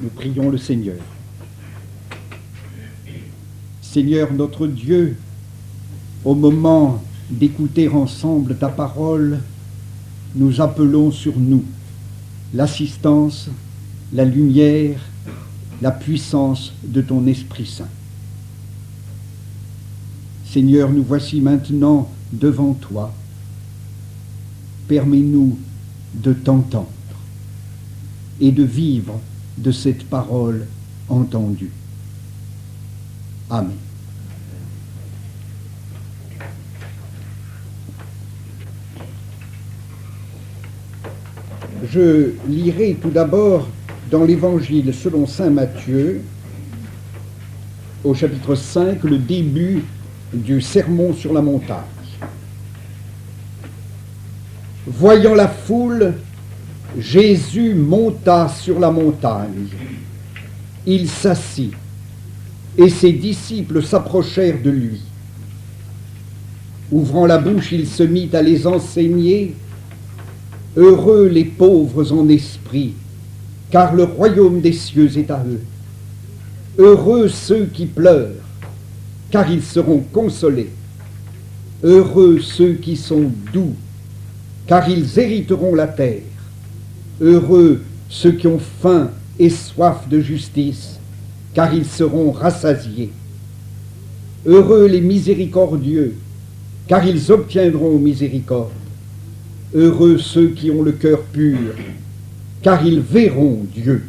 Nous prions le Seigneur. Seigneur notre Dieu, au moment d'écouter ensemble ta parole, nous appelons sur nous l'assistance, la lumière, la puissance de ton Esprit Saint. Seigneur, nous voici maintenant devant toi. Permets-nous de t'entendre et de vivre de cette parole entendue. Amen. Je lirai tout d'abord dans l'Évangile selon saint Matthieu, au chapitre 5, le début du sermon sur la montagne. Voyant la foule, Jésus monta sur la montagne. Il s'assit, et ses disciples s'approchèrent de lui. Ouvrant la bouche, il se mit à les enseigner. Heureux les pauvres en esprit, car le royaume des cieux est à eux. Heureux ceux qui pleurent, car ils seront consolés. Heureux ceux qui sont doux, car ils hériteront la terre. Heureux ceux qui ont faim et soif de justice, car ils seront rassasiés. Heureux les miséricordieux, car ils obtiendront miséricorde. Heureux ceux qui ont le cœur pur, car ils verront Dieu.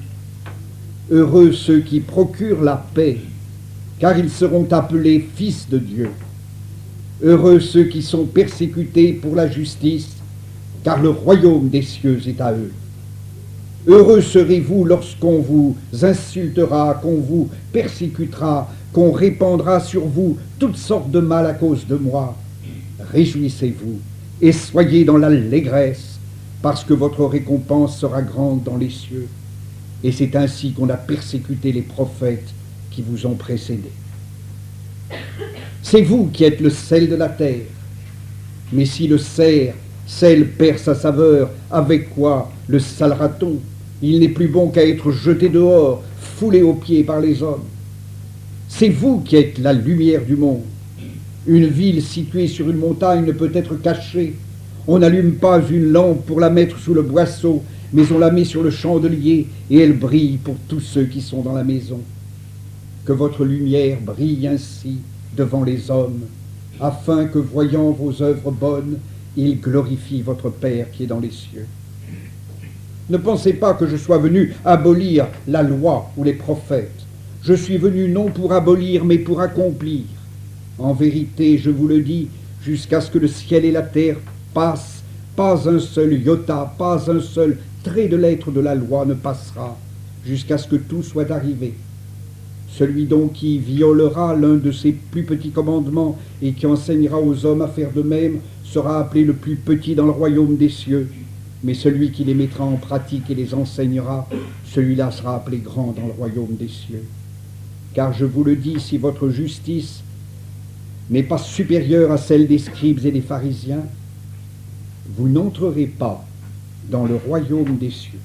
Heureux ceux qui procurent la paix, car ils seront appelés fils de Dieu. Heureux ceux qui sont persécutés pour la justice, car le royaume des cieux est à eux. Heureux serez-vous lorsqu'on vous insultera, qu'on vous persécutera, qu'on répandra sur vous toutes sortes de mal à cause de moi. Réjouissez-vous et soyez dans l'allégresse, parce que votre récompense sera grande dans les cieux. Et c'est ainsi qu'on a persécuté les prophètes qui vous ont précédés. C'est vous qui êtes le sel de la terre. Mais si le sel perd sa saveur, avec quoi le salera-t-on? Il n'est plus bon qu'à être jeté dehors, foulé aux pieds par les hommes. C'est vous qui êtes la lumière du monde. Une ville située sur une montagne ne peut être cachée. On n'allume pas une lampe pour la mettre sous le boisseau, mais on la met sur le chandelier et elle brille pour tous ceux qui sont dans la maison. Que votre lumière brille ainsi devant les hommes, afin que, voyant vos œuvres bonnes, ils glorifient votre Père qui est dans les cieux. Ne pensez pas que je sois venu abolir la loi ou les prophètes. Je suis venu non pour abolir, mais pour accomplir. En vérité, je vous le dis, jusqu'à ce que le ciel et la terre passent, pas un seul iota, pas un seul trait de lettre de la loi ne passera, jusqu'à ce que tout soit arrivé. Celui donc qui violera l'un de ces plus petits commandements et qui enseignera aux hommes à faire de même sera appelé le plus petit dans le royaume des cieux. Mais celui qui les mettra en pratique et les enseignera, celui-là sera appelé grand dans le royaume des cieux. Car je vous le dis, si votre justice n'est pas supérieure à celle des scribes et des pharisiens, vous n'entrerez pas dans le royaume des cieux.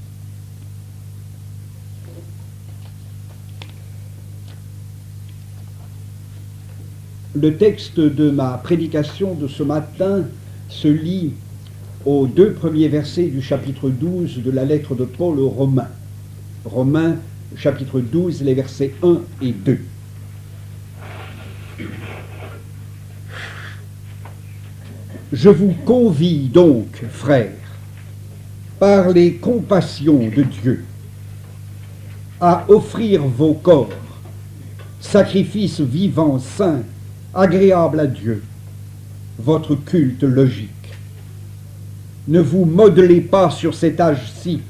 Le texte de ma prédication de ce matin se lit aux 2 premiers versets du chapitre 12 de la lettre de Paul aux Romains. Romains, chapitre 12, les versets 1 et 2. Je vous convie donc, frères, par les compassions de Dieu, à offrir vos corps, sacrifice vivant, saint, agréable à Dieu, votre culte logique. Ne vous modelez pas sur cet âge-ci,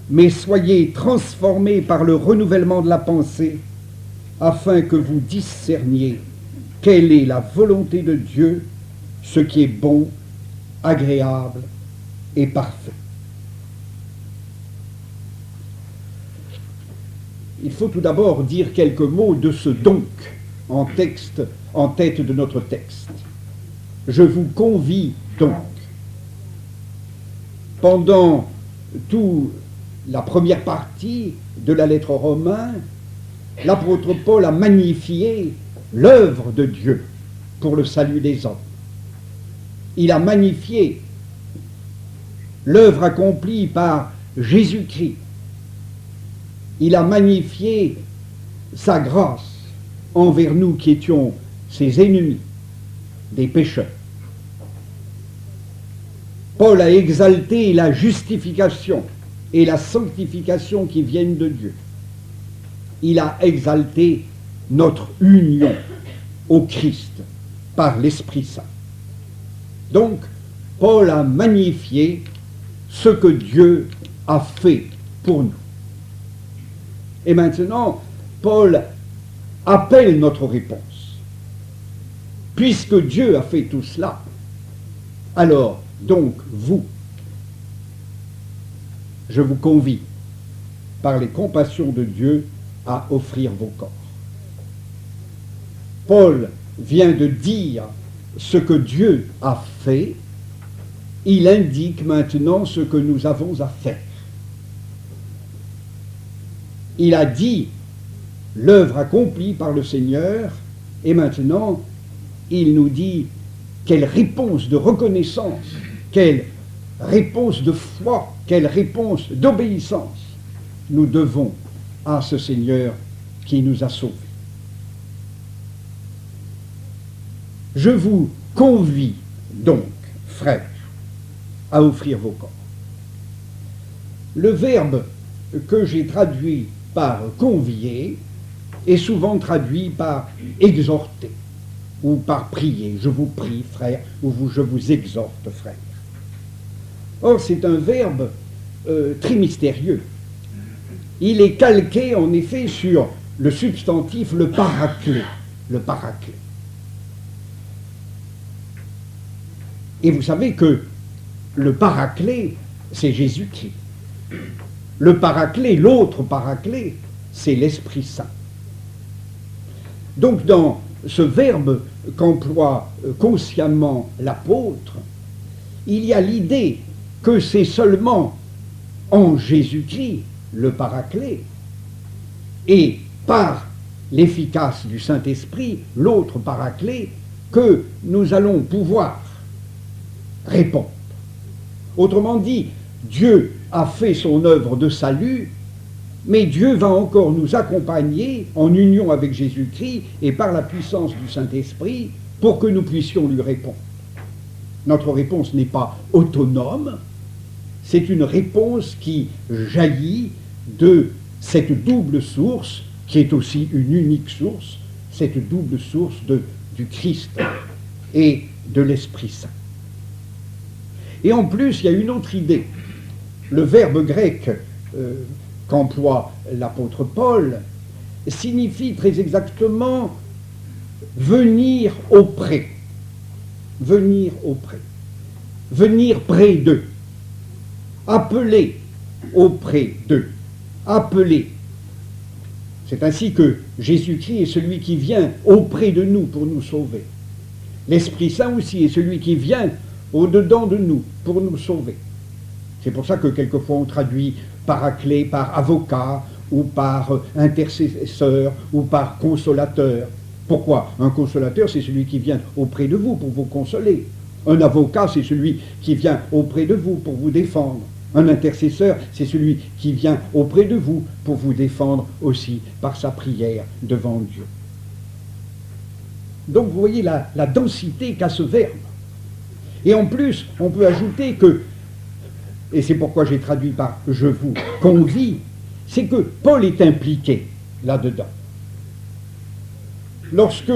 mais soyez transformés par le renouvellement de la pensée, afin que vous discerniez quelle est la volonté de Dieu, ce qui est bon, agréable et parfait. Il faut tout d'abord dire quelques mots de ce donc en tête de notre texte. Je vous convie donc. Pendant tout la première partie de la lettre aux Romains, l'apôtre Paul a magnifié l'œuvre de Dieu pour le salut des hommes. Il a magnifié l'œuvre accomplie par Jésus-Christ. Il a magnifié sa grâce envers nous qui étions ses ennemis, des pécheurs. Paul a exalté la justification et la sanctification qui viennent de Dieu. Il a exalté notre union au Christ par l'Esprit Saint. Donc, Paul a magnifié ce que Dieu a fait pour nous. Et maintenant, Paul appelle notre réponse. Puisque Dieu a fait tout cela, alors, donc, vous, je vous convie, par les compassions de Dieu, à offrir vos corps. Paul vient de dire ce que Dieu a fait, il indique maintenant ce que nous avons à faire. Il a dit l'œuvre accomplie par le Seigneur, et maintenant il nous dit quelle réponse de reconnaissance, quelle réponse de foi, quelle réponse d'obéissance nous devons à ce Seigneur qui nous a sauvés. Je vous convie donc, frères, à offrir vos corps. Le verbe que j'ai traduit par convier est souvent traduit par exhorter ou par prier. Je vous prie, frère, ou je vous exhorte, frère. Or, c'est un verbe très mystérieux. Il est calqué, en effet, sur le substantif, le paraclet. Le paraclet. Et vous savez que le paraclet, c'est Jésus-Christ. Le paraclet, l'autre paraclet, c'est l'Esprit Saint. Donc, dans ce verbe qu'emploie consciemment l'apôtre, il y a l'idée que c'est seulement en Jésus-Christ, le paraclet, et par l'efficace du Saint-Esprit, l'autre paraclet, que nous allons pouvoir répondre. Autrement dit, Dieu a fait son œuvre de salut, mais Dieu va encore nous accompagner en union avec Jésus-Christ et par la puissance du Saint-Esprit pour que nous puissions lui répondre. Notre réponse n'est pas autonome, c'est une réponse qui jaillit de cette double source, qui est aussi une unique source, cette double source du Christ et de l'Esprit Saint. Et en plus, il y a une autre idée. Le verbe grec qu'emploie l'apôtre Paul signifie très exactement venir auprès. Venir auprès. Venir près d'eux. Appeler auprès d'eux. Appeler. C'est ainsi que Jésus-Christ est celui qui vient auprès de nous pour nous sauver. L'Esprit Saint aussi est celui qui vient au-dedans de nous pour nous sauver. C'est pour ça que quelquefois on traduit paraclet par avocat ou par intercesseur ou par consolateur. Pourquoi? Un consolateur, c'est celui qui vient auprès de vous pour vous consoler. Un avocat, c'est celui qui vient auprès de vous pour vous défendre. Un intercesseur, c'est celui qui vient auprès de vous pour vous défendre aussi par sa prière devant Dieu. Donc vous voyez la densité qu'a ce verbe. Et en plus, on peut ajouter que, et c'est pourquoi j'ai traduit par « je vous convie », c'est que Paul est impliqué là-dedans. Lorsque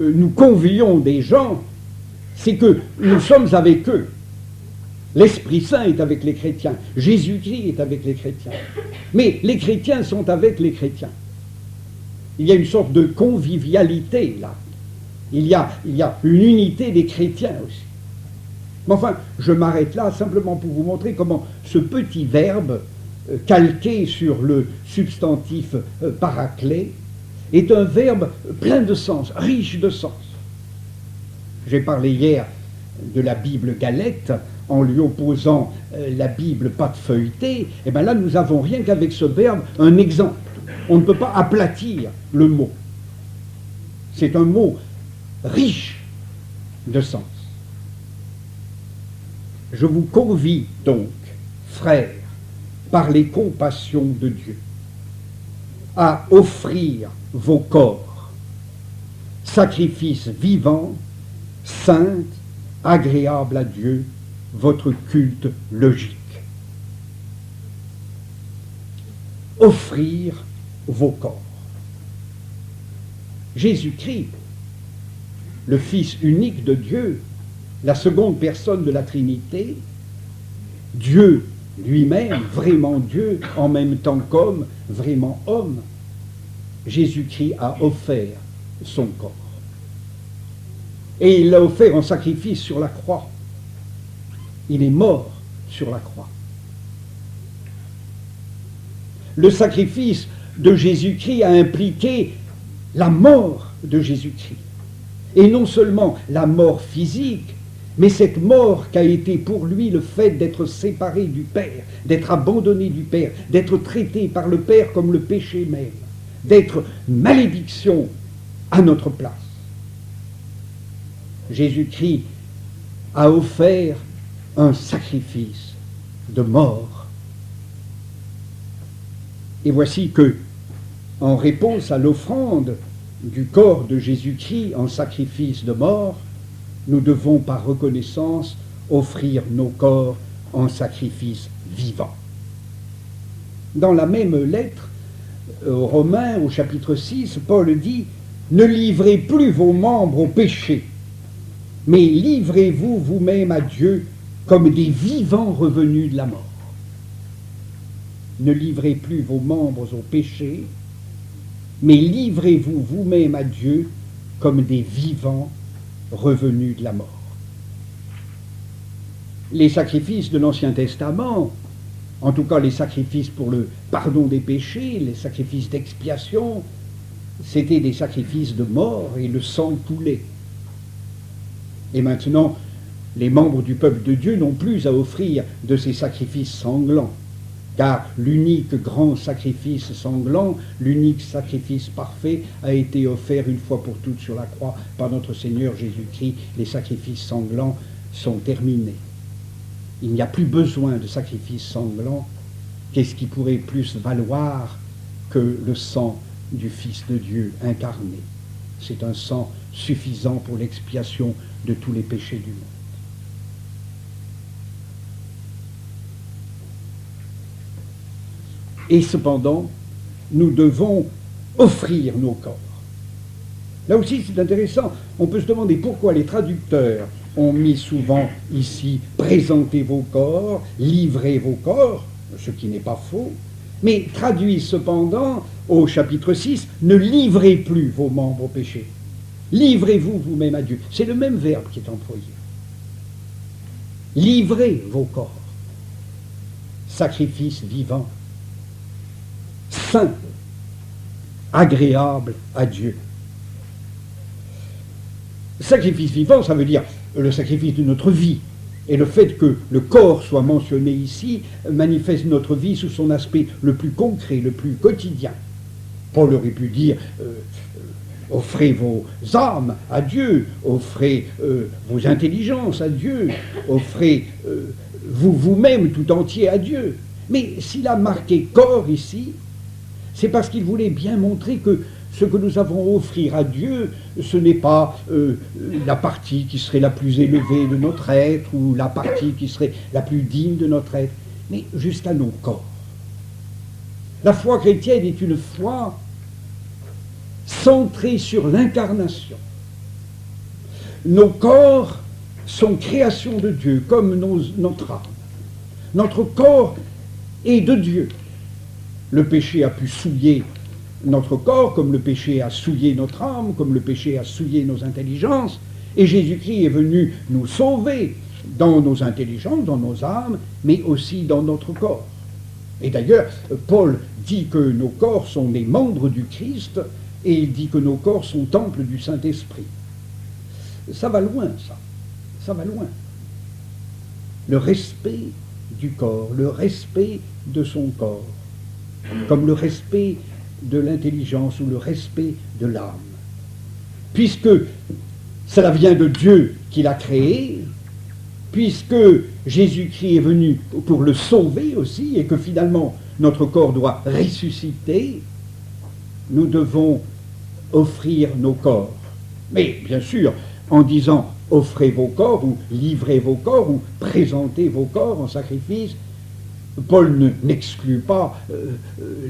nous convions des gens, c'est que nous sommes avec eux. L'Esprit Saint est avec les chrétiens, Jésus-Christ est avec les chrétiens. Mais les chrétiens sont avec les chrétiens. Il y a une sorte de convivialité là. Il y a une unité des chrétiens aussi. Mais enfin, je m'arrête là simplement pour vous montrer comment ce petit verbe calqué sur le substantif paraclet est un verbe plein de sens, riche de sens. J'ai parlé hier de la Bible Galette en lui opposant la Bible pas de feuilleté, et bien là nous avons rien qu'avec ce verbe un exemple. On ne peut pas aplatir le mot. C'est un mot riche de sens. Je vous convie donc, frères, par les compassions de Dieu, à offrir vos corps, sacrifice vivant, saint, agréable à Dieu, votre culte logique. Offrir vos corps. Jésus-Christ, le Fils unique de Dieu, la seconde personne de la Trinité, Dieu lui-même, vraiment Dieu, en même temps qu'homme, vraiment homme, Jésus-Christ a offert son corps. Et il l'a offert en sacrifice sur la croix. Il est mort sur la croix. Le sacrifice de Jésus-Christ a impliqué la mort de Jésus-Christ. Et non seulement la mort physique, mais cette mort qu'a été pour lui le fait d'être séparé du Père, d'être abandonné du Père, d'être traité par le Père comme le péché même, d'être malédiction à notre place. Jésus-Christ a offert un sacrifice de mort. Et voici que, en réponse à l'offrande du corps de Jésus-Christ en sacrifice de mort, nous devons par reconnaissance offrir nos corps en sacrifice vivant. Dans la même lettre aux Romains, au chapitre 6, Paul dit « Ne livrez plus vos membres au péché, mais livrez-vous vous-même à Dieu comme des vivants revenus de la mort. » Ne livrez plus vos membres au péché, mais livrez-vous vous-même à Dieu comme des vivants revenus de la mort. Les sacrifices de l'Ancien Testament, en tout cas les sacrifices pour le pardon des péchés, les sacrifices d'expiation, c'était des sacrifices de mort et le sang coulait. Et maintenant, les membres du peuple de Dieu n'ont plus à offrir de ces sacrifices sanglants, car l'unique grand sacrifice sanglant, l'unique sacrifice parfait a été offert une fois pour toutes sur la croix par notre Seigneur Jésus-Christ. Les sacrifices sanglants sont terminés. Il n'y a plus besoin de sacrifices sanglants. Qu'est-ce qui pourrait plus valoir que le sang du Fils de Dieu incarné? C'est un sang suffisant pour l'expiation de tous les péchés du monde. Et cependant, nous devons offrir nos corps. Là aussi, c'est intéressant. On peut se demander pourquoi les traducteurs ont mis souvent ici « présentez vos corps »,« livrez vos corps », ce qui n'est pas faux, mais traduit cependant au chapitre 6 « ne livrez plus vos membres au péché, livrez-vous vous-même à Dieu ». C'est le même verbe qui est employé. Livrez vos corps, sacrifice vivant, saint, agréable à Dieu. Sacrifice vivant, ça veut dire le sacrifice de notre vie. Et le fait que le corps soit mentionné ici manifeste notre vie sous son aspect le plus concret, le plus quotidien. Paul aurait pu dire offrez vos âmes à Dieu, offrez vos intelligences à Dieu, offrez vous-même tout entier à Dieu. Mais s'il a marqué corps ici, c'est parce qu'il voulait bien montrer que ce que nous avons à offrir à Dieu, ce n'est pas la partie qui serait la plus élevée de notre être ou la partie qui serait la plus digne de notre être, mais jusqu'à nos corps. La foi chrétienne est une foi centrée sur l'incarnation. Nos corps sont création de Dieu, comme notre âme. Notre corps est de Dieu. Le péché a pu souiller notre corps, comme le péché a souillé notre âme, comme le péché a souillé nos intelligences, et Jésus-Christ est venu nous sauver dans nos intelligences, dans nos âmes, mais aussi dans notre corps. Et d'ailleurs, Paul dit que nos corps sont les membres du Christ, et il dit que nos corps sont temples du Saint-Esprit. Ça va loin, ça. Ça va loin. le respect du corps, le respect de son corps, comme le respect de l'intelligence ou le respect de l'âme. Puisque cela vient de Dieu qui l'a créé, puisque Jésus-Christ est venu pour le sauver aussi, et que finalement notre corps doit ressusciter, nous devons offrir nos corps. Mais bien sûr, en disant offrez vos corps, ou livrez vos corps, ou présentez vos corps en sacrifice, Paul n'exclut pas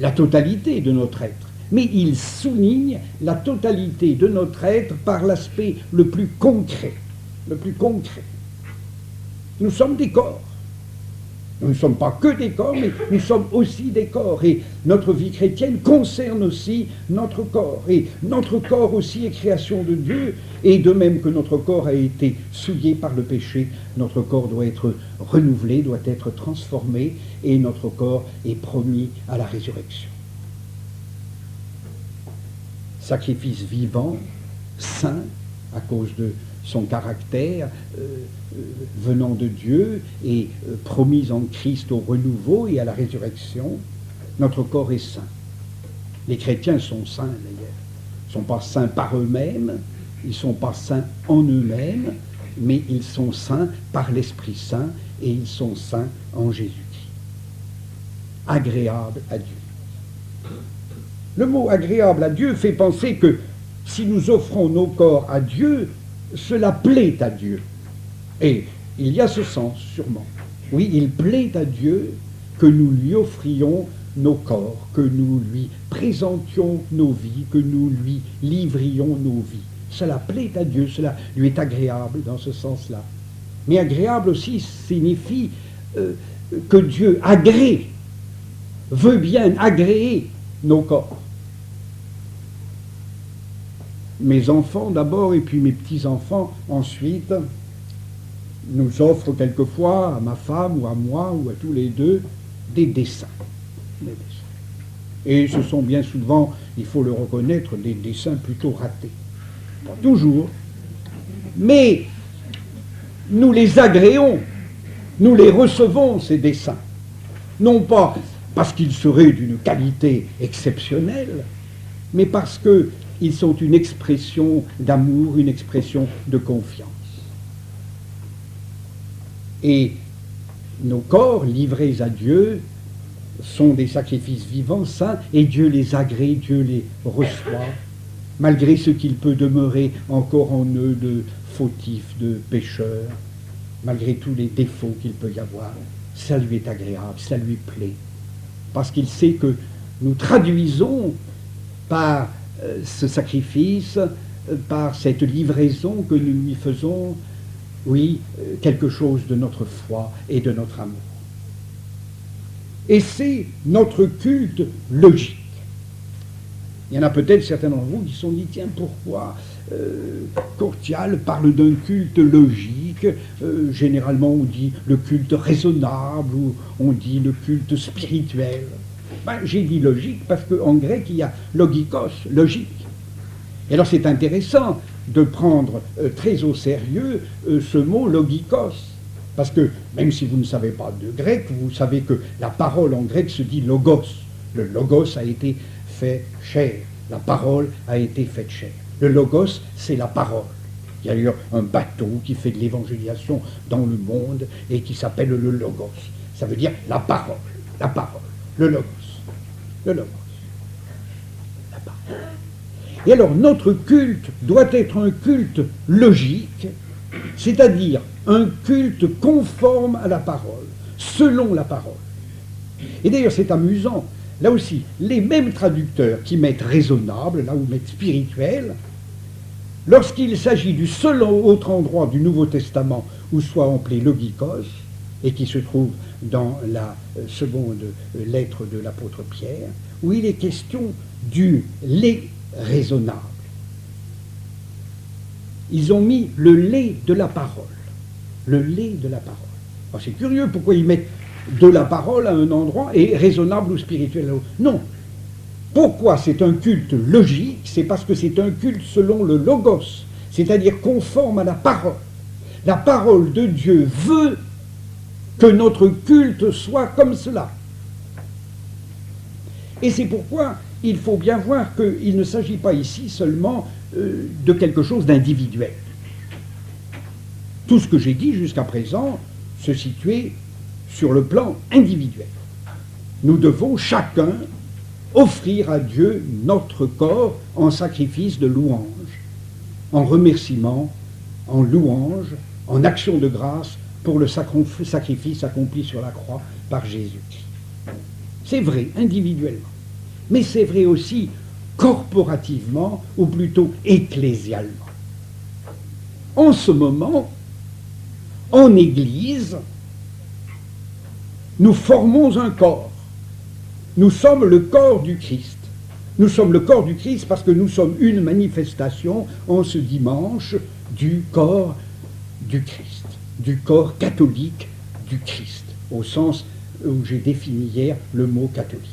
la totalité de notre être, mais il souligne la totalité de notre être par l'aspect le plus concret, le plus concret. Nous sommes des corps. Nous ne sommes pas que des corps, mais nous sommes aussi des corps. Et notre vie chrétienne concerne aussi notre corps. Et notre corps aussi est création de Dieu. Et de même que notre corps a été souillé par le péché, notre corps doit être renouvelé, doit être transformé, et notre corps est promis à la résurrection. Sacrifice vivant, saint, à cause de son caractère venant de Dieu et promis en Christ au renouveau et à la résurrection, notre corps est saint. Les chrétiens sont saints d'ailleurs. Ils ne sont pas saints par eux-mêmes, ils ne sont pas saints en eux-mêmes, mais ils sont saints par l'Esprit Saint et ils sont saints en Jésus-Christ. Agréable à Dieu. Le mot agréable à Dieu fait penser que si nous offrons nos corps à Dieu, cela plaît à Dieu. Et il y a ce sens, sûrement. Oui, il plaît à Dieu que nous lui offrions nos corps, que nous lui présentions nos vies, que nous lui livrions nos vies. Cela plaît à Dieu, cela lui est agréable dans ce sens-là. Mais agréable aussi signifie que Dieu agrée, veut bien agréer nos corps. Mes enfants d'abord et puis mes petits-enfants ensuite nous offrent quelquefois, à ma femme ou à moi ou à tous les deux, des dessins. Et ce sont bien souvent, il faut le reconnaître, des dessins plutôt ratés. Pas toujours, mais nous les agréons, nous les recevons, ces dessins. Non pas parce qu'ils seraient d'une qualité exceptionnelle, mais parce qu'ils sont une expression d'amour, une expression de confiance. Et nos corps livrés à Dieu sont des sacrifices vivants, saints, et Dieu les agrée, Dieu les reçoit, malgré ce qu'il peut demeurer encore en eux de fautifs, de pécheurs, malgré tous les défauts qu'il peut y avoir. Ça lui est agréable, ça lui plaît, parce qu'il sait que nous traduisons par ce sacrifice, par cette livraison que nous lui faisons, oui, quelque chose de notre foi et de notre amour. Et c'est notre culte logique. Il y en a peut-être certains d'entre vous qui se sont dit, tiens, pourquoi Courtial parle d'un culte logique, généralement on dit le culte raisonnable, ou on dit le culte spirituel. Ben, j'ai dit logique parce qu'en grec il y a logikos, logique. Et alors c'est intéressant de prendre très au sérieux ce mot logikos, parce que même si vous ne savez pas de grec, vous savez que la parole en grec se dit logos. Le logos a été fait chair, la parole a été faite chair. Le logos, c'est la parole. Il y a eu un bateau qui fait de l'évangélisation dans le monde et qui s'appelle le logos. Ça veut dire la parole, le logos, le logos, la parole. Et alors notre culte doit être un culte logique, c'est-à-dire un culte conforme à la parole, selon la parole. Et d'ailleurs c'est amusant, là aussi, les mêmes traducteurs qui mettent raisonnable, là où mettent spirituel, lorsqu'il s'agit du seul autre endroit du Nouveau Testament où soit appelé logikos, et qui se trouve dans la seconde lettre de l'apôtre Pierre, où il est question du lait raisonnable. Ils ont mis le lait de la parole. Le lait de la parole. Alors c'est curieux, pourquoi ils mettent de la parole à un endroit et raisonnable ou spirituel à l'autre? Non. Pourquoi c'est un culte logique? C'est parce que c'est un culte selon le logos, c'est-à-dire conforme à la parole. La parole de Dieu veut que notre culte soit comme cela. Et c'est pourquoi il faut bien voir qu'il ne s'agit pas ici seulement de quelque chose d'individuel. Tout ce que j'ai dit jusqu'à présent se situait sur le plan individuel. Nous devons chacun offrir à Dieu notre corps en sacrifice de louange, en remerciement, en louange, en action de grâce pour le sacrifice accompli sur la croix par Jésus-Christ. C'est vrai individuellement, mais c'est vrai aussi corporativement, ou plutôt ecclésialement. En ce moment, en Église, nous formons un corps. Nous sommes le corps du Christ. Nous sommes le corps du Christ parce que nous sommes une manifestation en ce dimanche du corps du Christ, du corps catholique du Christ, au sens où j'ai défini hier le mot catholique.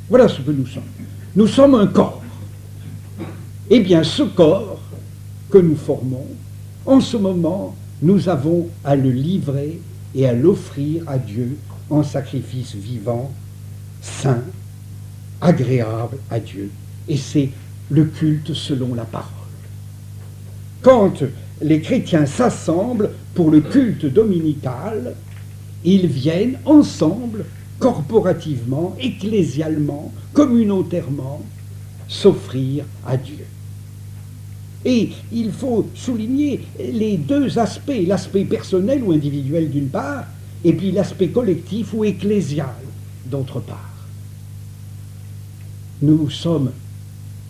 Voilà ce que nous sommes. Nous sommes un corps. Eh bien, ce corps que nous formons, en ce moment, nous avons à le livrer et à l'offrir à Dieu en sacrifice vivant, saint, agréable à Dieu. Et c'est le culte selon la parole. Quand les chrétiens s'assemblent pour le culte dominical, ils viennent ensemble, corporativement, ecclésialement, communautairement, s'offrir à Dieu. Et il faut souligner les deux aspects, l'aspect personnel ou individuel d'une part, et puis l'aspect collectif ou ecclésial d'autre part. Nous sommes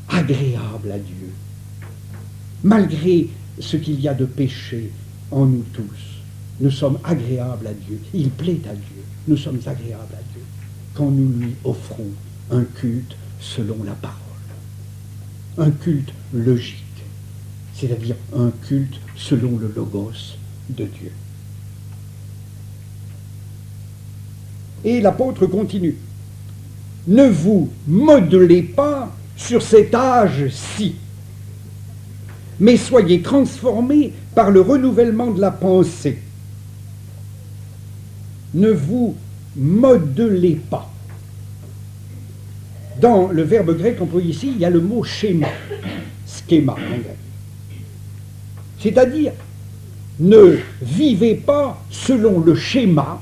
agréables à Dieu, malgré ce qu'il y a de péché en nous tous. Nous sommes agréables à Dieu, il plaît à Dieu, nous sommes agréables à Dieu quand nous lui offrons un culte selon la parole, un culte logique, c'est-à-dire un culte selon le logos de Dieu. Et l'apôtre continue. Ne vous modelez pas sur cet âge-ci, mais soyez transformés par le renouvellement de la pensée. Ne vous modelez pas. Dans le verbe grec employé ici, il y a le mot schéma, schéma en grec. C'est-à-dire, ne vivez pas selon le schéma,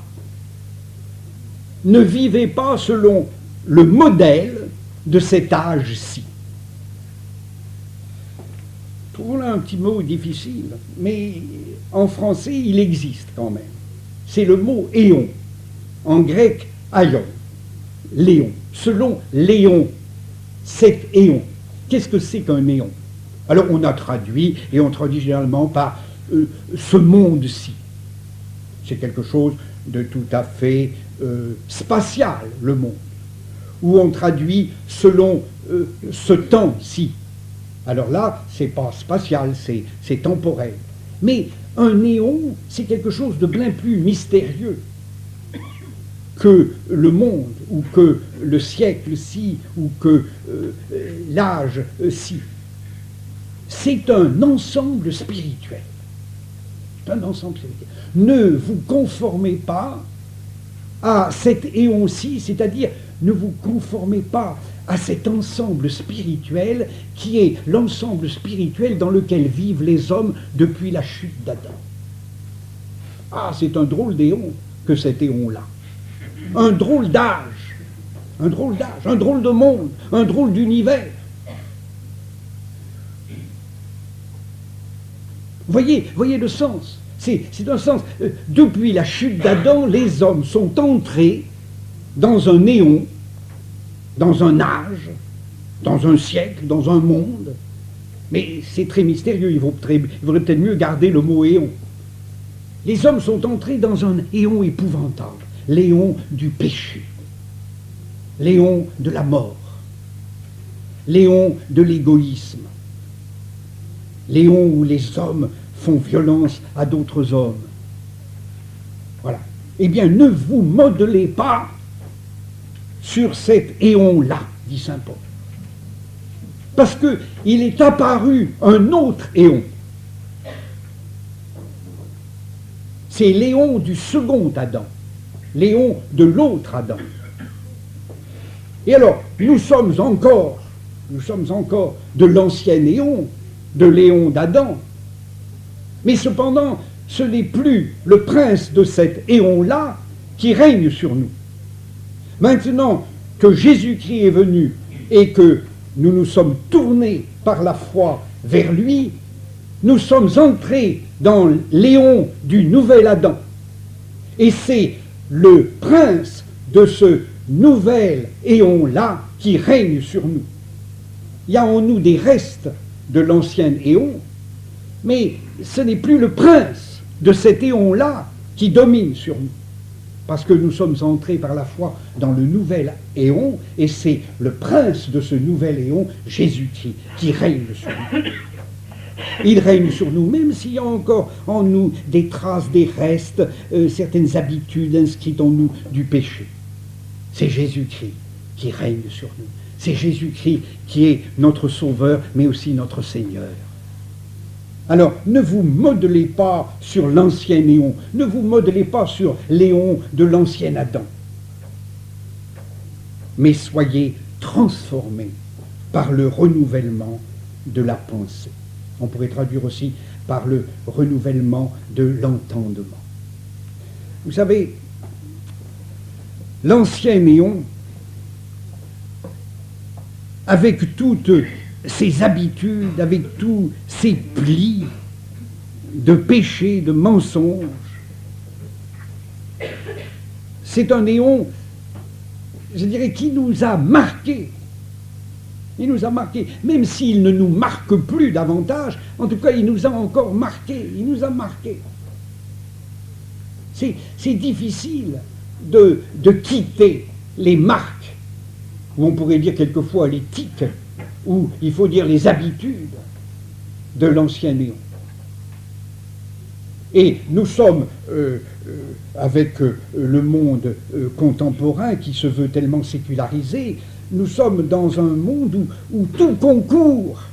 ne vivez pas selon le modèle de cet âge-ci. Trouvons là un petit mot difficile, mais en français, il existe quand même. C'est le mot éon, en grec aion, léon. Selon l'éon, cet éon, qu'est-ce que c'est qu'un éon? Alors on a traduit, et on traduit généralement par ce monde-ci. C'est quelque chose de tout à fait spatial, le monde. Ou on traduit selon ce temps-ci. Alors là, c'est pas spatial, c'est temporel. Mais un éon, c'est quelque chose de bien plus mystérieux que le monde, ou que le siècle-ci, ou que l'âge-ci. C'est un ensemble spirituel. C'est un ensemble spirituel. Ne vous conformez pas à cet éon-ci, c'est-à-dire ne vous conformez pas à cet ensemble spirituel qui est l'ensemble spirituel dans lequel vivent les hommes depuis la chute d'Adam. Ah, c'est un drôle d'éon que cet éon-là. Un drôle d'âge, un drôle de monde, un drôle d'univers. Voyez le sens. C'est un sens. Depuis la chute d'Adam, les hommes sont entrés dans un éon, dans un âge, dans un siècle, dans un monde. Mais c'est très mystérieux, il vaudrait peut-être mieux garder le mot éon. Les hommes sont entrés dans un éon épouvantable, l'éon du péché, l'éon de la mort, l'éon de l'égoïsme, l'éon où les hommes font violence à d'autres hommes. Voilà. Eh bien, ne vous modelez pas sur cet éon-là, dit saint Paul. Parce qu'il est apparu un autre éon. C'est l'éon du second Adam, l'éon de l'autre Adam. Et alors, nous sommes encore de l'ancien éon, de l'éon d'Adam. Mais cependant, ce n'est plus le prince de cet éon-là qui règne sur nous. Maintenant que Jésus-Christ est venu et que nous nous sommes tournés par la foi vers lui, nous sommes entrés dans l'éon du nouvel Adam. Et c'est le prince de ce nouvel éon-là qui règne sur nous. Il y a en nous des restes de l'ancien éon, mais ce n'est plus le prince de cet éon-là qui domine sur nous. Parce que nous sommes entrés par la foi dans le nouvel éon, et c'est le prince de ce nouvel éon, Jésus-Christ, qui règne sur nous. Il règne sur nous, même s'il y a encore en nous des traces, des restes, certaines habitudes inscrites en nous du péché. C'est Jésus-Christ qui règne sur nous. C'est Jésus-Christ qui est notre Sauveur, mais aussi notre Seigneur. Alors, ne vous modelez pas sur l'ancien éon, ne vous modelez pas sur l'éon de l'ancien Adam, mais soyez transformés par le renouvellement de la pensée. On pourrait traduire aussi par le renouvellement de l'entendement. Vous savez, l'ancien éon, avec toutes ses habitudes, avec tous ses plis de péché, de mensonges, c'est un éon, je dirais, qui nous a marqués. Il nous a marqués, même s'il ne nous marque plus davantage, en tout cas, il nous a encore marqués, il nous a marqués. C'est difficile de quitter les marques, ou on pourrait dire quelquefois les tics, ou il faut dire les habitudes de l'ancien néon. Et nous sommes, avec le monde contemporain qui se veut tellement sécularisé, nous sommes dans un monde où tout concourt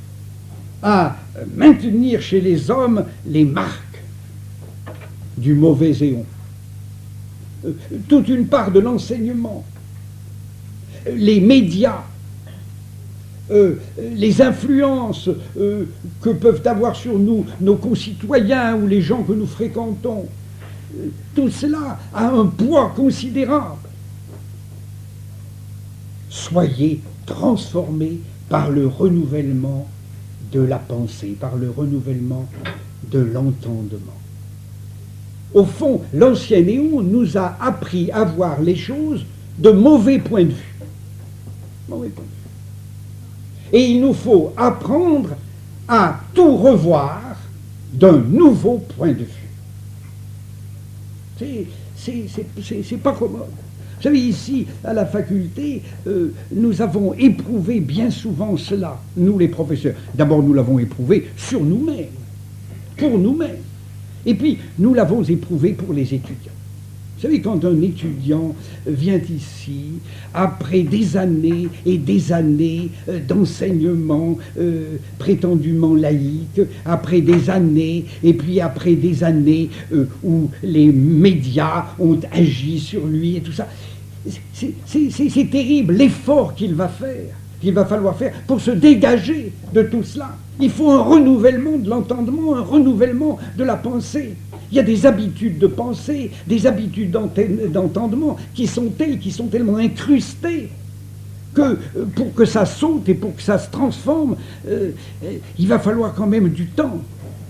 à maintenir chez les hommes les marques du mauvais éon. Toute une part de l'enseignement, les médias, les influences que peuvent avoir sur nous nos concitoyens ou les gens que nous fréquentons, tout cela a un poids considérable. Soyez transformés par le renouvellement de la pensée, par le renouvellement de l'entendement. Au fond, l'ancien éon nous a appris à voir les choses de mauvais point de vue. Mauvais point de vue. Et il nous faut apprendre à tout revoir d'un nouveau point de vue. C'est pas commode. Vous savez, ici, à la faculté, nous avons éprouvé bien souvent cela, nous les professeurs. D'abord, nous l'avons éprouvé sur nous-mêmes, pour nous-mêmes. Et puis, nous l'avons éprouvé pour les étudiants. Vous savez, quand un étudiant vient ici, après des années et des années d'enseignement prétendument laïque, après des années, et puis après des années où les médias ont agi sur lui et tout ça, c'est terrible l'effort qu'il va falloir faire pour se dégager de tout cela. Il faut un renouvellement de l'entendement, un renouvellement de la pensée. Il y a des habitudes de pensée, des habitudes d'entendement qui sont tellement incrustées que pour que ça saute et pour que ça se transforme, il va falloir quand même du temps.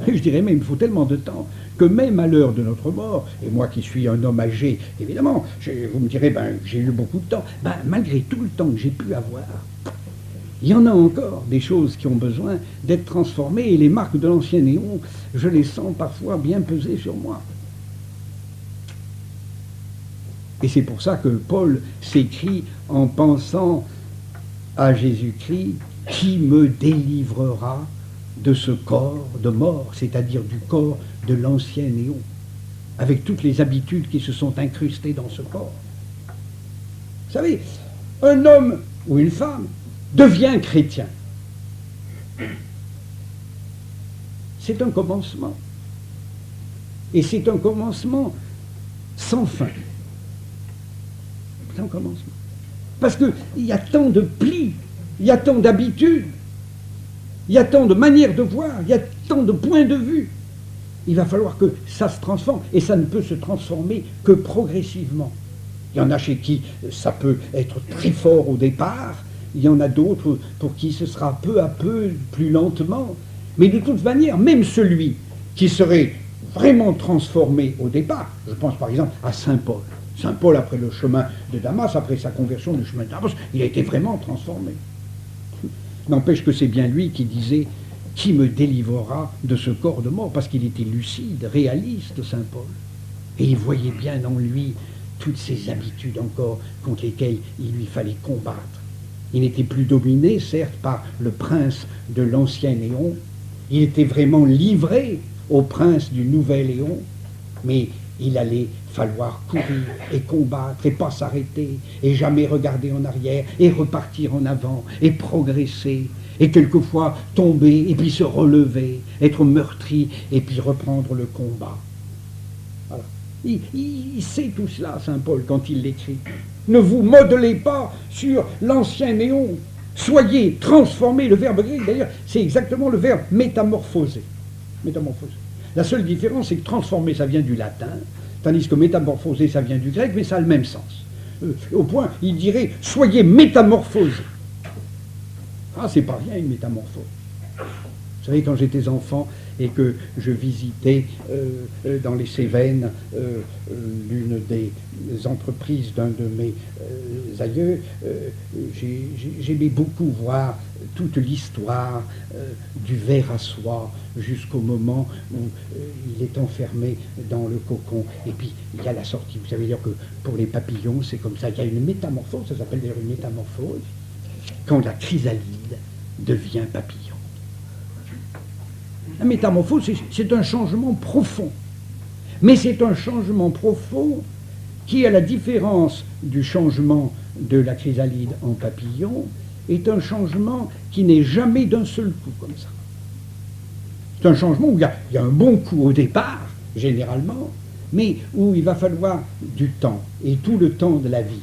Je dirais même, il faut tellement de temps que même à l'heure de notre mort, et moi qui suis un homme âgé, évidemment, vous me direz, j'ai eu beaucoup de temps, malgré tout le temps que j'ai pu avoir, il y en a encore des choses qui ont besoin d'être transformées, et les marques de l'ancien néon, je les sens parfois bien peser sur moi. Et c'est pour ça que Paul s'écrie en pensant à Jésus-Christ, qui me délivrera de ce corps de mort, c'est-à-dire du corps de l'ancien néon, avec toutes les habitudes qui se sont incrustées dans ce corps. Vous savez, un homme ou une femme devient chrétien. C'est un commencement. Et c'est un commencement sans fin. Sans commencement. Parce qu'il y a tant de plis, il y a tant d'habitudes, il y a tant de manières de voir, il y a tant de points de vue. Il va falloir que ça se transforme, et ça ne peut se transformer que progressivement. Il y en a chez qui ça peut être très fort au départ, il y en a d'autres pour qui ce sera peu à peu, plus lentement. Mais de toute manière, même celui qui serait vraiment transformé au départ, je pense par exemple à Saint Paul. Saint Paul, après le chemin de Damas, après sa conversion du chemin de Damas, il a été vraiment transformé. N'empêche que c'est bien lui qui disait « Qui me délivrera de ce corps de mort ?» Parce qu'il était lucide, réaliste, Saint Paul. Et il voyait bien en lui toutes ces habitudes encore contre lesquelles il lui fallait combattre. Il n'était plus dominé, certes, par le prince de l'ancien Léon. Il était vraiment livré au prince du nouvel Léon. Mais il allait falloir courir et combattre et pas s'arrêter et jamais regarder en arrière et repartir en avant et progresser et quelquefois tomber et puis se relever, être meurtri et puis reprendre le combat. Voilà. Il sait tout cela, Saint Paul, quand il l'écrit. Ne vous modelez pas sur l'ancien néon. Soyez transformés. Le verbe grec, d'ailleurs, c'est exactement le verbe métamorphoser. Métamorphoser. La seule différence, c'est que transformer, ça vient du latin, tandis que métamorphoser, ça vient du grec, mais ça a le même sens. Au point, il dirait, soyez métamorphosés. Ah, c'est pas rien, une métamorphose. Vous savez, quand j'étais enfant et que je visitais dans les Cévennes l'une des entreprises d'un de mes aïeux, j'aimais beaucoup voir toute l'histoire du ver à soie jusqu'au moment où il est enfermé dans le cocon. Et puis, il y a la sortie. Vous savez dire que pour les papillons, c'est comme ça. Il y a une métamorphose, ça s'appelle d'ailleurs une métamorphose, quand la chrysalide devient papillon. La métamorphose, c'est un changement profond. Mais c'est un changement profond qui, à la différence du changement de la chrysalide en papillon, est un changement qui n'est jamais d'un seul coup comme ça. C'est un changement où il y a un bon coup au départ, généralement, mais où il va falloir du temps, et tout le temps de la vie.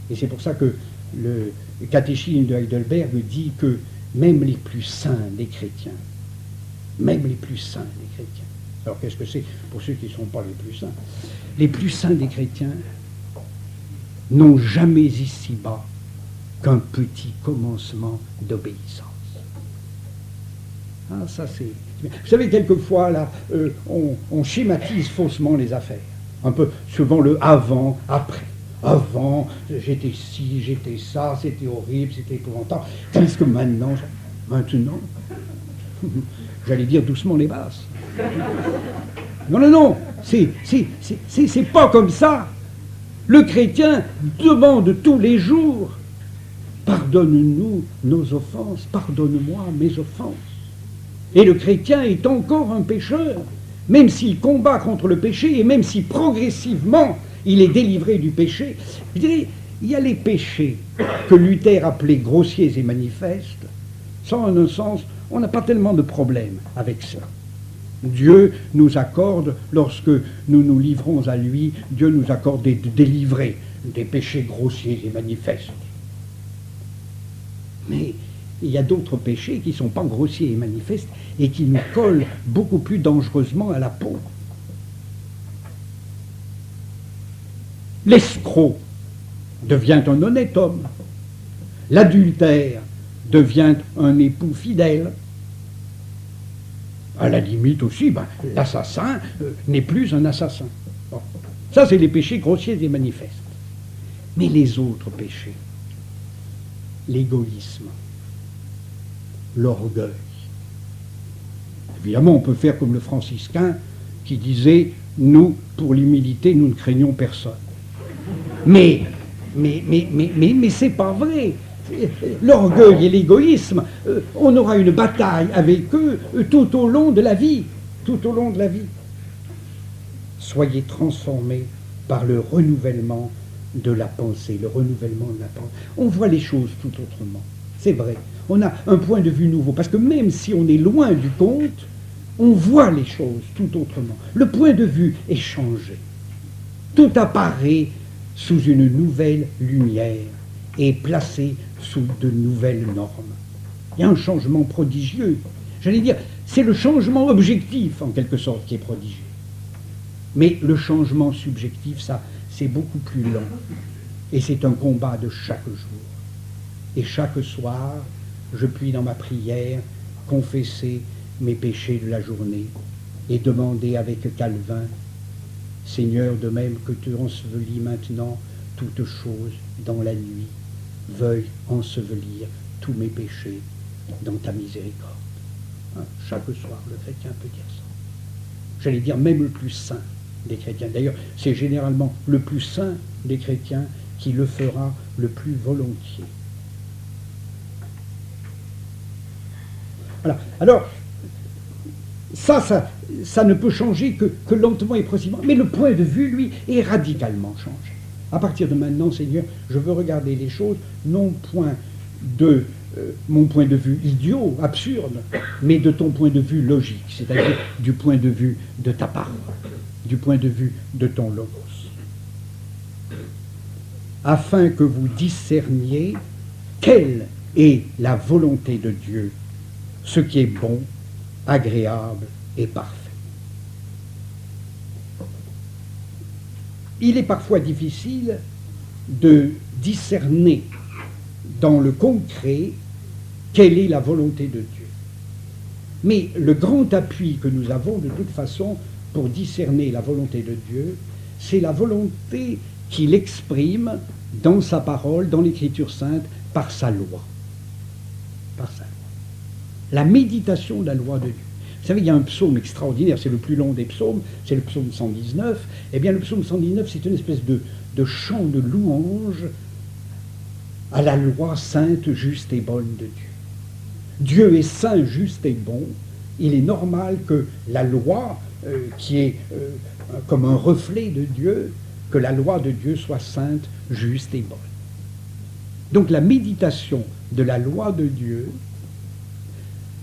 Et c'est pour ça que le catéchisme de Heidelberg dit que même les plus saints des chrétiens, même les plus saints des chrétiens, alors qu'est-ce que c'est pour ceux qui ne sont pas les plus saints? Les plus saints des chrétiens n'ont jamais ici-bas qu'un petit commencement d'obéissance. Ah, ça c'est... Vous savez, quelquefois, là, on schématise faussement les affaires. Un peu, souvent le avant, après. Avant, j'étais ci, j'étais ça, c'était horrible, c'était épouvantable. Tandis que maintenant, j'allais dire doucement les basses. Non, c'est pas comme ça. Le chrétien demande tous les jours, pardonne-nous nos offenses, pardonne-moi mes offenses. Et le chrétien est encore un pécheur, même s'il combat contre le péché et même si progressivement il est délivré du péché. Je dirais, il y a les péchés que Luther appelait grossiers et manifestes. Ça, en un sens, on n'a pas tellement de problème avec cela. Dieu nous accorde, lorsque nous nous livrons à lui, Dieu nous accorde de délivrer des péchés grossiers et manifestes. Mais il y a d'autres péchés qui ne sont pas grossiers et manifestes et qui nous collent beaucoup plus dangereusement à la peau. L'escroc devient un honnête homme. L'adultère devient un époux fidèle. À la limite aussi, l'assassin n'est plus un assassin. Bon. Ça, c'est les péchés grossiers et manifestes. Mais les autres péchés, l'égoïsme, l'orgueil. Évidemment, on peut faire comme le franciscain qui disait « Nous, pour l'humilité, nous ne craignons personne ». Mais c'est pas vrai. L'orgueil et l'égoïsme, on aura une bataille avec eux tout au long de la vie. Tout au long de la vie. Soyez transformés par le renouvellement de la pensée, le renouvellement de la pensée. On voit les choses tout autrement. C'est vrai. On a un point de vue nouveau. Parce que même si on est loin du compte, on voit les choses tout autrement. Le point de vue est changé. Tout apparaît sous une nouvelle lumière et placé sous de nouvelles normes. Il y a un changement prodigieux. J'allais dire, c'est le changement objectif, en quelque sorte, qui est prodigieux. Mais le changement subjectif, ça, c'est beaucoup plus lent. Et c'est un combat de chaque jour. Et chaque soir, je puis, dans ma prière, confesser mes péchés de la journée et demander avec Calvin, Seigneur, de même que tu ensevelis maintenant toutes choses dans la nuit, veuille ensevelir tous mes péchés dans ta miséricorde. Hein, chaque soir, le chrétien peut dire ça. J'allais dire même le plus saint des chrétiens. D'ailleurs, c'est généralement le plus saint des chrétiens qui le fera le plus volontiers. Voilà. Alors, ça ne peut changer que lentement et progressivement. Mais le point de vue, lui, est radicalement changé. À partir de maintenant, Seigneur, je veux regarder les choses non point de mon point de vue idiot, absurde, mais de ton point de vue logique, c'est-à-dire du point de vue de ta parole, du point de vue de ton logos. Afin que vous discerniez quelle est la volonté de Dieu, ce qui est bon, agréable et parfait. Il est parfois difficile de discerner dans le concret quelle est la volonté de Dieu. Mais le grand appui que nous avons de toute façon pour discerner la volonté de Dieu, c'est la volonté qu'il exprime dans sa parole, dans l'Écriture sainte, par sa loi. Par sa loi. La méditation de la loi de Dieu. Vous savez, il y a un psaume extraordinaire, c'est le plus long des psaumes, c'est le psaume 119. Eh bien, le psaume 119, c'est une espèce de chant de louange à la loi sainte, juste et bonne de Dieu. Dieu est saint, juste et bon. Il est normal que la loi, qui est comme un reflet de Dieu, que la loi de Dieu soit sainte, juste et bonne. Donc la méditation de la loi de Dieu,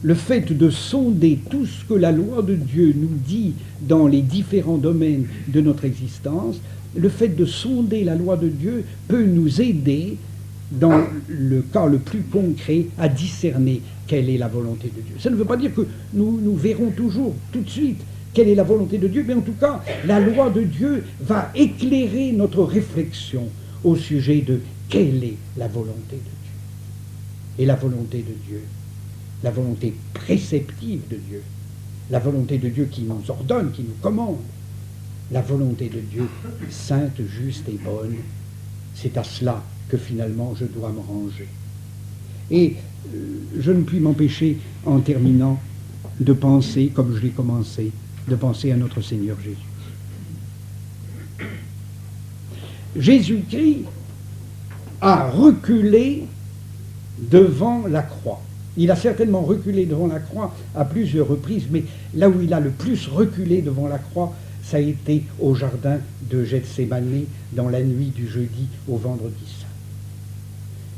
le fait de sonder tout ce que la loi de Dieu nous dit dans les différents domaines de notre existence, le fait de sonder la loi de Dieu peut nous aider, dans le cas le plus concret, à discerner quelle est la volonté de Dieu. Ça ne veut pas dire que nous verrons toujours, tout de suite, quelle est la volonté de Dieu, mais en tout cas, la loi de Dieu va éclairer notre réflexion au sujet de quelle est la volonté de Dieu. Et la volonté de Dieu, la volonté préceptive de Dieu, la volonté de Dieu qui nous ordonne, qui nous commande, la volonté de Dieu sainte, juste et bonne, c'est à cela que finalement je dois me ranger. Et je ne puis m'empêcher, en terminant, de penser, comme je l'ai commencé, de penser à notre Seigneur Jésus. Jésus-Christ a reculé devant la croix. Il a certainement reculé devant la croix à plusieurs reprises, mais là où il a le plus reculé devant la croix, ça a été au jardin de Gethsémani, dans la nuit du jeudi au vendredi saint.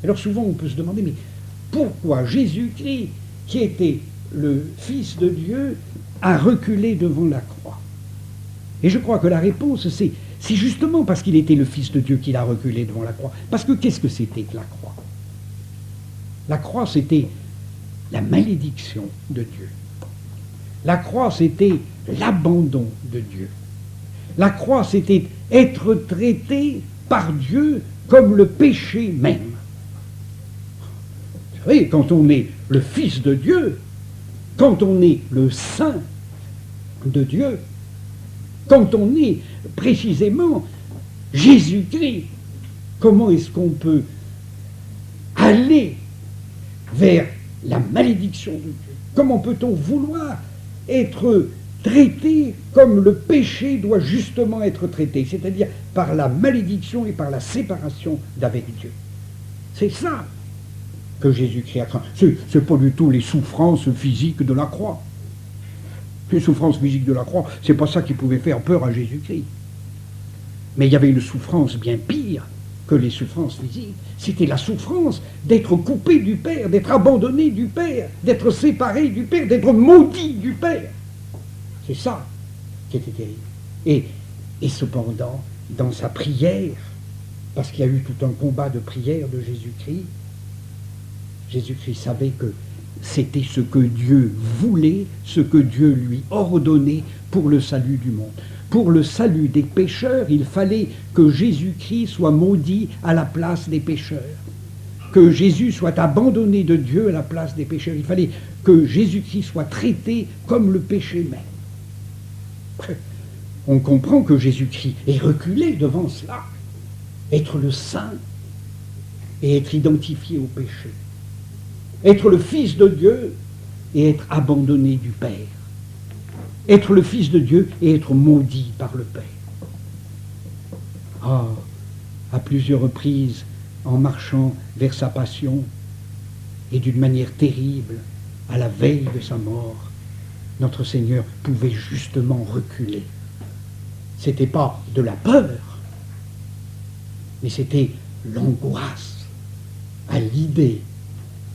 Alors souvent on peut se demander, mais pourquoi Jésus-Christ, qui était le Fils de Dieu, a reculé devant la croix? Et je crois que la réponse, c'est justement parce qu'il était le Fils de Dieu qu'il a reculé devant la croix. Parce que qu'est-ce que c'était que la croix? La croix, c'était la malédiction de Dieu. La croix, c'était l'abandon de Dieu. La croix, c'était être traité par Dieu comme le péché même. Vous savez, quand on est le Fils de Dieu, quand on est le Saint de Dieu, quand on est précisément Jésus-Christ, comment est-ce qu'on peut aller vers la malédiction de Dieu? Comment peut-on vouloir être traité comme le péché doit justement être traité, c'est-à-dire par la malédiction et par la séparation d'avec Dieu? C'est ça que Jésus-Christ a craint. C'est pas du tout les souffrances physiques de la croix. Les souffrances physiques de la croix, c'est pas ça qui pouvait faire peur à Jésus-Christ. Mais il y avait une souffrance bien pire que les souffrances physiques. C'était la souffrance d'être coupé du Père, d'être abandonné du Père, d'être séparé du Père, d'être maudit du Père. C'est ça qui était terrible. Et cependant, dans sa prière, parce qu'il y a eu tout un combat de prière de Jésus-Christ, Jésus-Christ savait que c'était ce que Dieu voulait, ce que Dieu lui ordonnait pour le salut du monde. Pour le salut des pécheurs, il fallait que Jésus-Christ soit maudit à la place des pécheurs, que Jésus soit abandonné de Dieu à la place des pécheurs. Il fallait que Jésus-Christ soit traité comme le péché même. On comprend que Jésus-Christ est reculé devant cela, être le saint et être identifié au péché, être le Fils de Dieu et être abandonné du Père, être le Fils de Dieu et être maudit par le Père. Ah, à plusieurs reprises, en marchant vers sa passion, et d'une manière terrible, à la veille de sa mort, notre Seigneur pouvait justement reculer. C'était pas de la peur, mais c'était l'angoisse à l'idée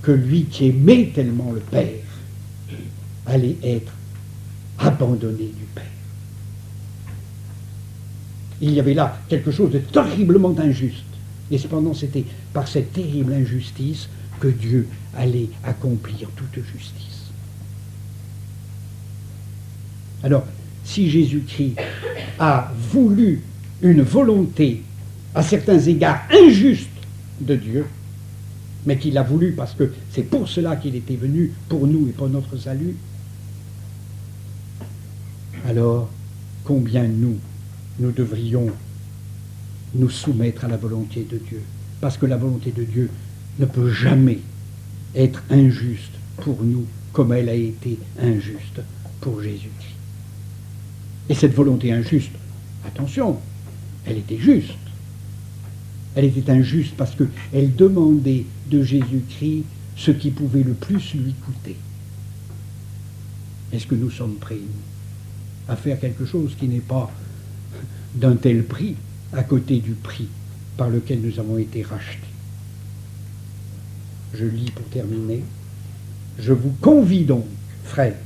que lui qui aimait tellement le Père allait être abandonné du Père. Il y avait là quelque chose de terriblement injuste. Et cependant, c'était par cette terrible injustice que Dieu allait accomplir toute justice. Alors, si Jésus-Christ a voulu une volonté à certains égards injuste de Dieu, mais qu'il a voulu parce que c'est pour cela qu'il était venu, pour nous et pour notre salut, alors combien nous devrions nous soumettre à la volonté de Dieu, parce que la volonté de Dieu ne peut jamais être injuste pour nous comme elle a été injuste pour Jésus-Christ. Et cette volonté injuste, attention, elle était juste. Elle était injuste parce qu'elle demandait de Jésus-Christ ce qui pouvait le plus lui coûter. Est-ce que nous sommes prêts, nous, à faire quelque chose qui n'est pas d'un tel prix à côté du prix par lequel nous avons été rachetés? Je lis pour terminer. Je vous convie donc, frères,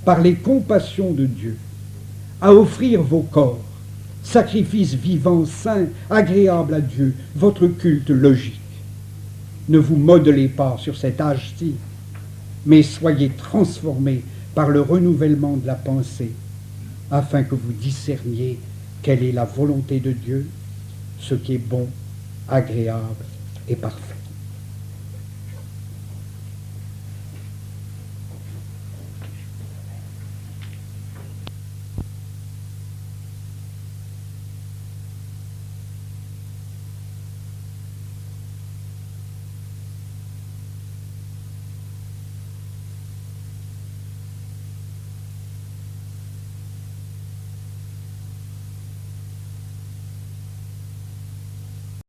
par les compassions de Dieu, à offrir vos corps, sacrifice vivant, saint, agréable à Dieu, votre culte logique. Ne vous modelez pas sur cet âge-ci, mais soyez transformés par le renouvellement de la pensée, afin que vous discerniez quelle est la volonté de Dieu, ce qui est bon, agréable et parfait.